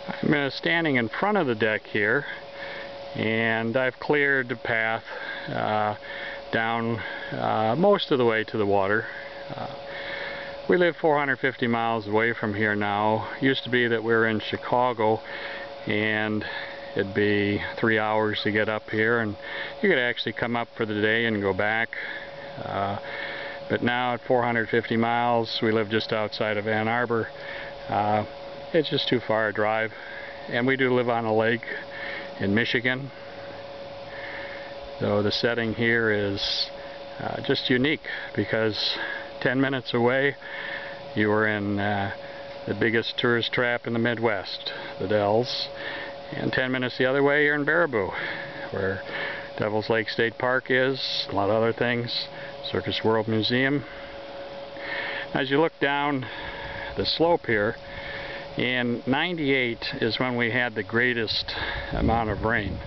I'm standing in front of the deck here, and I've cleared the path down most of the way to the water. We live 450 miles away from here now. Used to be that we were in Chicago, and it'd be 3 hours to get up here, and you could actually come up for the day and go back. But now at 450 miles, we live just outside of Ann Arbor. It's just too far a drive, and we do live on a lake in Michigan. So the setting here is just unique, because 10 minutes away you were in the biggest tourist trap in the Midwest, the Dells, and 10 minutes the other way you're in Baraboo, where Devil's Lake State Park is, a lot of other things, Circus World Museum. As you look down the slope here, in '98 is when we had the greatest amount of rain,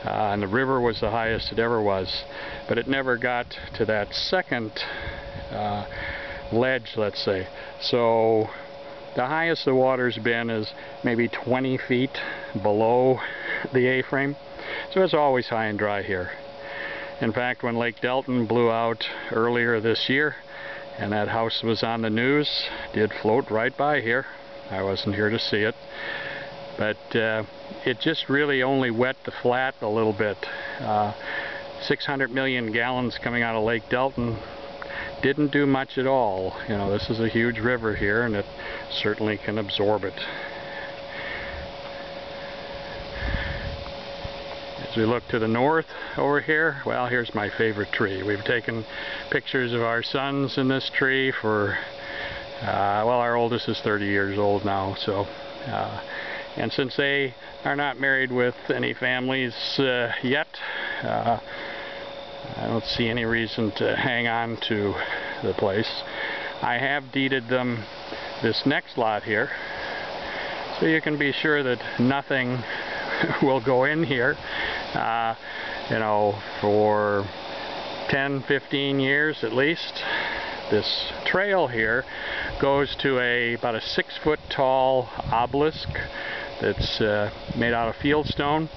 and the river was the highest it ever was, but it never got to that second ledge, let's say. So the highest the water's been is maybe 20 feet below the A-frame, so it's always high and dry here. In fact, when Lake Delton blew out earlier this year and that house was on the news, it did float right by here. I wasn't here to see it, but it just really only wet the flat a little bit. 600 million gallons coming out of Lake Delton didn't do much at all. You know, this is a huge river here, and it certainly can absorb it. As we look to the north over here, well, here's my favorite tree. We've taken pictures of our sons in this tree for well, our oldest is 30 years old now, so and since they are not married with any families yet, I don't see any reason to hang on to the place. I have deeded them this next lot here, so you can be sure that nothing will go in here, you know, for 10-15 years at least. This trail here goes to about a 6-foot tall obelisk that's made out of fieldstone,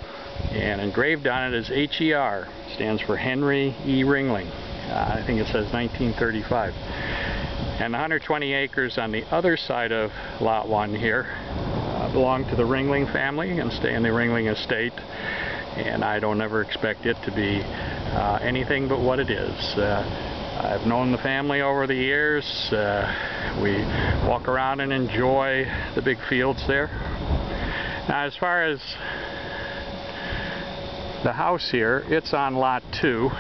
and engraved on it is HER. Stands for Henry E. Ringling. I think it says 1935. And the 120 acres on the other side of Lot 1 here belong to the Ringling family and stay in the Ringling estate, and I don't ever expect it to be anything but what it is. I've known the family over the years. We walk around and enjoy the big fields there. Now, as far as the house here, it's on Lot 2.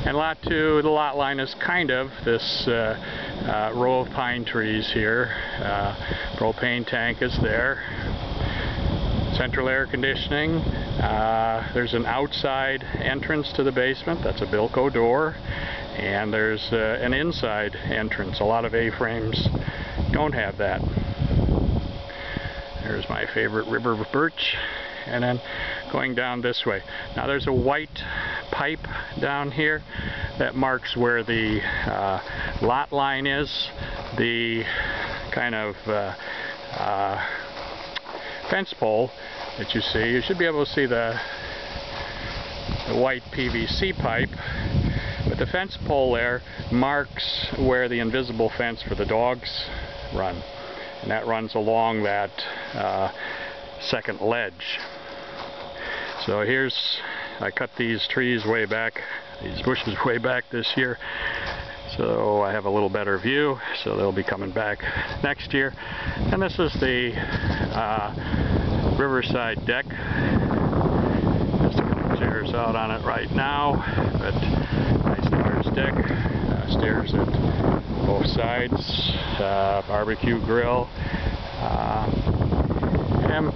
And Lot 2, the lot line is kind of this row of pine trees here. Propane tank is there. Central air conditioning. There's an outside entrance to the basement. That's a Bilco door. And there's an inside entrance. A lot of A-frames don't have that. There's my favorite river birch. And then going down this way. Now there's a white pipe down here that marks where the lot line is. The kind of fence pole that you see, you should be able to see the white PVC pipe. But the fence pole there marks where the invisible fence for the dogs run. And that runs along that second ledge. So here's, I cut these trees way back, these bushes way back this year, so I have a little better view, so they'll be coming back next year. And this is the riverside deck. Just a couple chairs out on it right now, but nice large deck, stairs at both sides, barbecue grill. And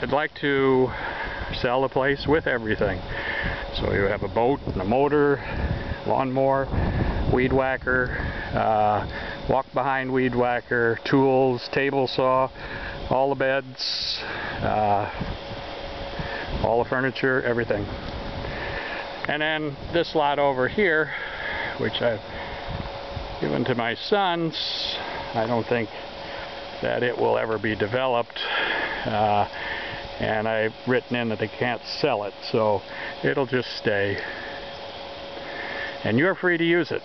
I'd like to sell the place with everything. So you have a boat and a motor, lawnmower, weed whacker, walk behind weed whacker, tools, table saw, all the beds, all the furniture, everything. And then this lot over here, which I've given to my sons, I don't think that it will ever be developed, and I've written in that they can't sell it, so it'll just stay. And you're free to use it.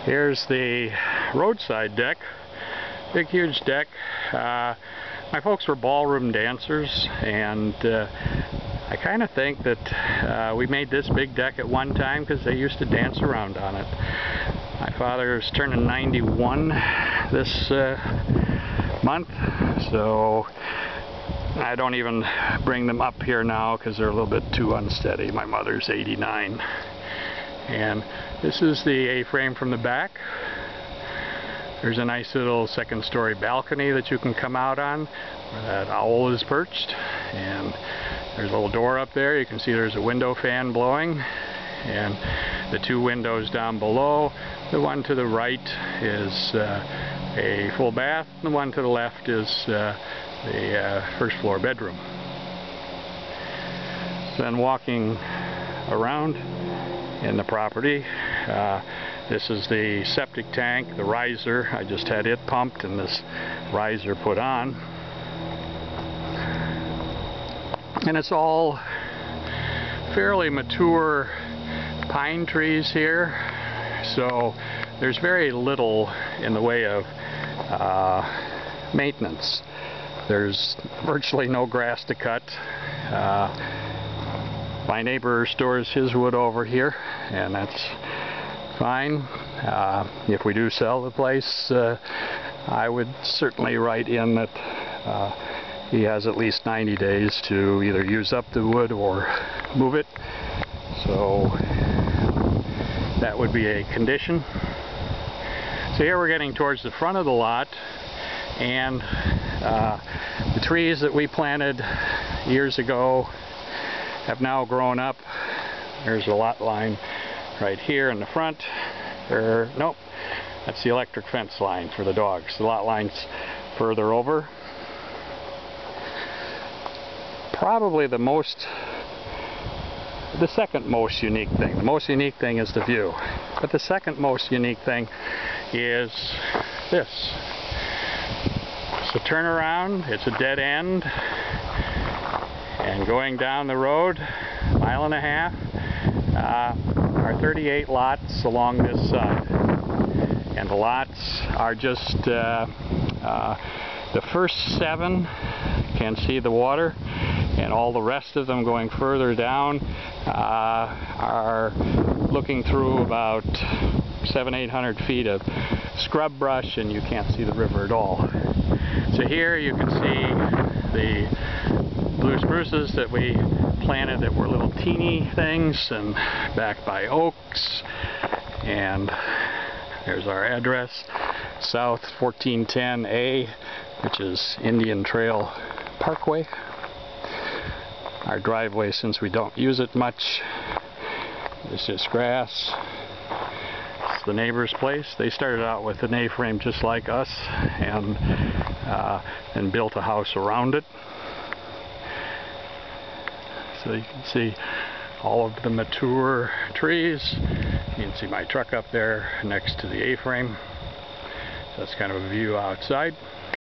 Here's the roadside deck. Big, huge deck. My folks were ballroom dancers, and I kind of think that we made this big deck at one time because they used to dance around on it. My father is turning 91 this month, so I don't even bring them up here now because they're a little bit too unsteady. My mother's 89. And this is the A-frame from the back. There's a nice little second-story balcony that you can come out on where that owl is perched. And there's a little door up there. You can see there's a window fan blowing. And the two windows down below, the one to the right is a full bath, and the one to the left is the first floor bedroom. Then walking around in the property, this is the septic tank, the riser. I just had it pumped and this riser put on. And it's all fairly mature pine trees here, so there's very little in the way of maintenance. There's virtually no grass to cut. My neighbor stores his wood over here, and that's fine. If we do sell the place, I would certainly write in that he has at least 90 days to either use up the wood or move it. So that would be a condition. So here we're getting towards the front of the lot, and the trees that we planted years ago have now grown up. There's a lot line right here in the front. Nope, that's the electric fence line for the dogs. The lot line's further over. Probably the second most unique thing. The most unique thing is the view. But the second most unique thing is this. So turn around, it's a dead end. And going down the road, a mile and a half, are 38 lots along this side. And the lots are just, the first 7 can see the water, and all the rest of them going further down are looking through about 700-800 feet of scrub brush, and you can't see the river at all. So here you can see the blue spruces that we planted that were little teeny things, and backed by oaks. And there's our address, South 1410A, which is Indian Trail Parkway. Our driveway, since we don't use it much, is just grass. It's the neighbor's place. They started out with an A-frame just like us, and built a house around it. So you can see all of the mature trees. You can see my truck up there next to the A-frame. So that's kind of a view outside.